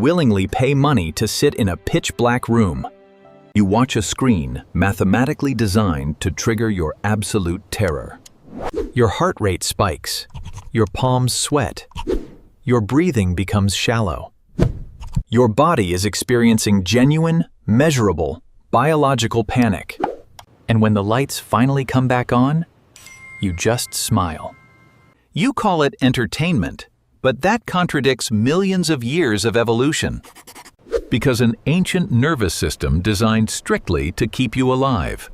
willingly pay money to sit in a pitch-black room. You watch a screen mathematically designed to trigger your absolute terror. Your heart rate spikes. Your palms sweat. Your breathing becomes shallow. Your body is experiencing genuine, measurable, biological panic. And when the lights finally come back on, you just smile. You call it entertainment, but that contradicts millions of years of evolution. Because an ancient nervous system designed strictly to keep you alive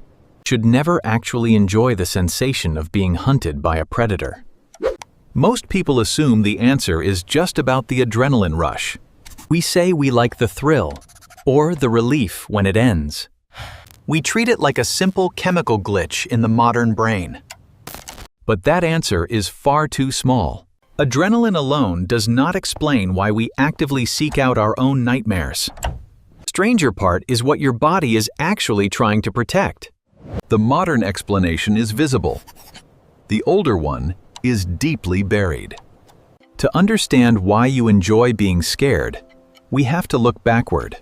should never actually enjoy the sensation of being hunted by a predator. Most people assume the answer is just about the adrenaline rush. We say we like the thrill, or the relief when it ends. We treat it like a simple chemical glitch in the modern brain. But that answer is far too small. Adrenaline alone does not explain why we actively seek out our own nightmares. Stranger part is what your body is actually trying to protect. The modern explanation is visible. The older one is deeply buried. To understand why you enjoy being scared, we have to look backward.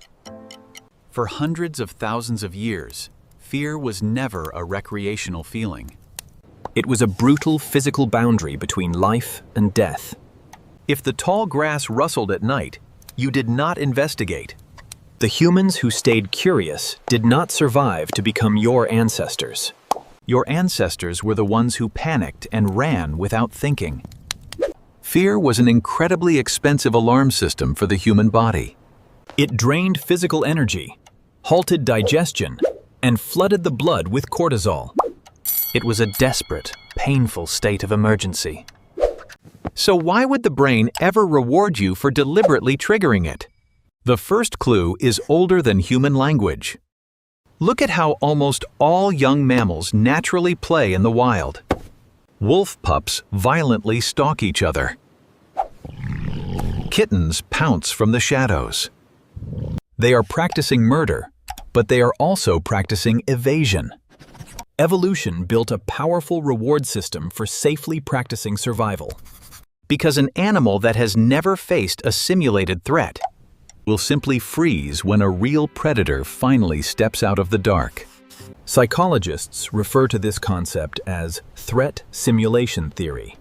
For hundreds of thousands of years, fear was never a recreational feeling. It was a brutal physical boundary between life and death. If the tall grass rustled at night, you did not investigate. The humans who stayed curious did not survive to become your ancestors. Your ancestors were the ones who panicked and ran without thinking. Fear was an incredibly expensive alarm system for the human body. It drained physical energy, halted digestion, and flooded the blood with cortisol. It was a desperate, painful state of emergency. So why would the brain ever reward you for deliberately triggering it? The first clue is older than human language. Look at how almost all young mammals naturally play in the wild. Wolf pups violently stalk each other. Kittens pounce from the shadows. They are practicing murder, but they are also practicing evasion. Evolution built a powerful reward system for safely practicing survival. Because an animal that has never faced a simulated threat will simply freeze when a real predator finally steps out of the dark. Psychologists refer to this concept as threat simulation theory.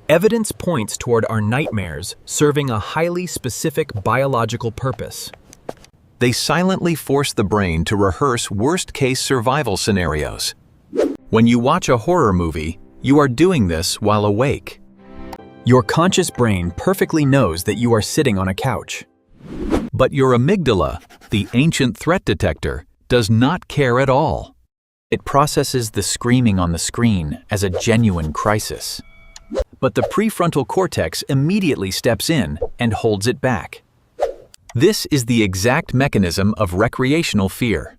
Evidence points toward our nightmares serving a highly specific biological purpose. They silently force the brain to rehearse worst-case survival scenarios. When you watch a horror movie, you are doing this while awake. Your conscious brain perfectly knows that you are sitting on a couch. But your amygdala, the ancient threat detector, does not care at all. It processes the screaming on the screen as a genuine crisis. But the prefrontal cortex immediately steps in and holds it back. This is the exact mechanism of recreational fear.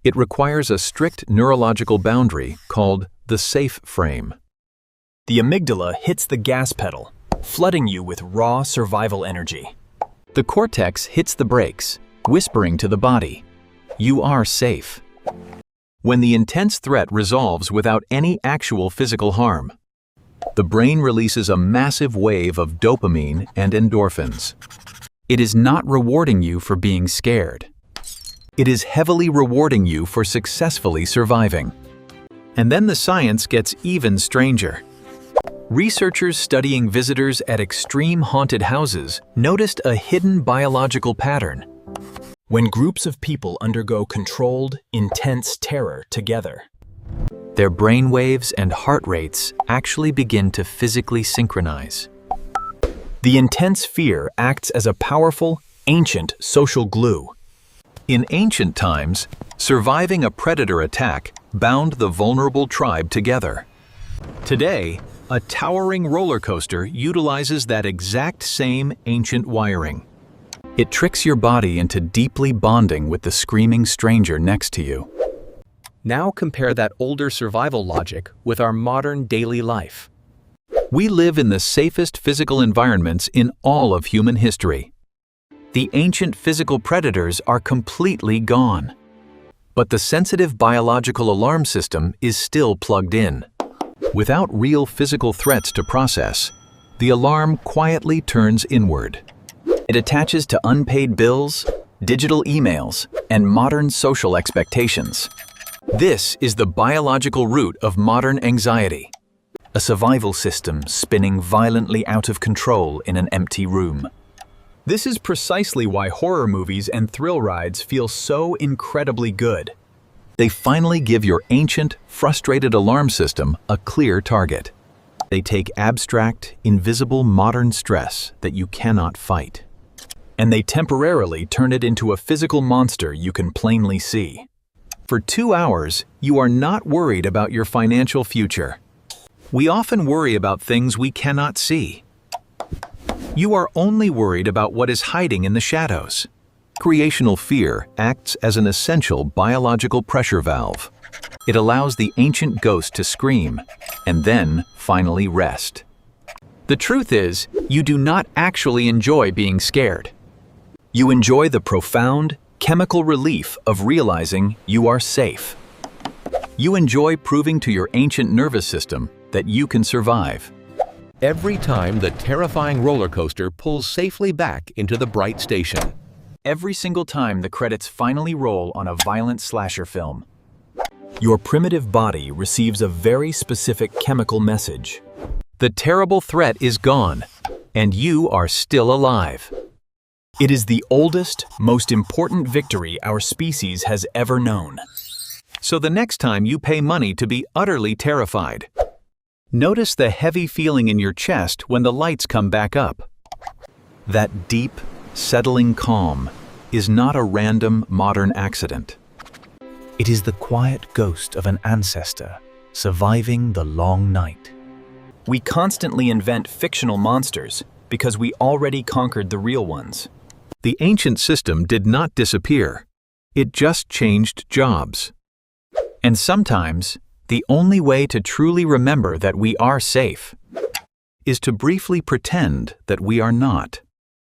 It requires a strict neurological boundary called the safe frame. The amygdala hits the gas pedal, flooding you with raw survival energy. The cortex hits the brakes, whispering to the body, "You are safe." When the intense threat resolves without any actual physical harm, the brain releases a massive wave of dopamine and endorphins. It is not rewarding you for being scared. It is heavily rewarding you for successfully surviving. And then the science gets even stranger. Researchers studying visitors at extreme haunted houses noticed a hidden biological pattern. When groups of people undergo controlled, intense terror together, their brain waves and heart rates actually begin to physically synchronize. The intense fear acts as a powerful, ancient social glue. In ancient times, surviving a predator attack bound the vulnerable tribe together. Today, a towering roller coaster utilizes that exact same ancient wiring. It tricks your body into deeply bonding with the screaming stranger next to you. Now compare that older survival logic with our modern daily life. We live in the safest physical environments in all of human history. The ancient physical predators are completely gone. But the sensitive biological alarm system is still plugged in. Without real physical threats to process, the alarm quietly turns inward. It attaches to unpaid bills, digital emails, and modern social expectations. This is the biological root of modern anxiety, a survival system spinning violently out of control in an empty room. This is precisely why horror movies and thrill rides feel so incredibly good. They finally give your ancient, frustrated alarm system a clear target. They take abstract, invisible modern stress that you cannot fight, and they temporarily turn it into a physical monster you can plainly see. For 2 hours, you are not worried about your financial future. We often worry about things we cannot see. You are only worried about what is hiding in the shadows. Recreational fear acts as an essential biological pressure valve. It allows the ancient ghost to scream and then finally rest. The truth is, you do not actually enjoy being scared. You enjoy the profound, chemical relief of realizing you are safe. You enjoy proving to your ancient nervous system that you can survive. Every time the terrifying roller coaster pulls safely back into the bright station. Every single time the credits finally roll on a violent slasher film. Your primitive body receives a very specific chemical message. The terrible threat is gone, and you are still alive. It is the oldest, most important victory our species has ever known. So the next time you pay money to be utterly terrified, notice the heavy feeling in your chest when the lights come back up. That deep, settling calm is not a random modern accident. It is the quiet ghost of an ancestor surviving the long night. We constantly invent fictional monsters because we already conquered the real ones. The ancient system did not disappear. It just changed jobs. And sometimes, the only way to truly remember that we are safe is to briefly pretend that we are not.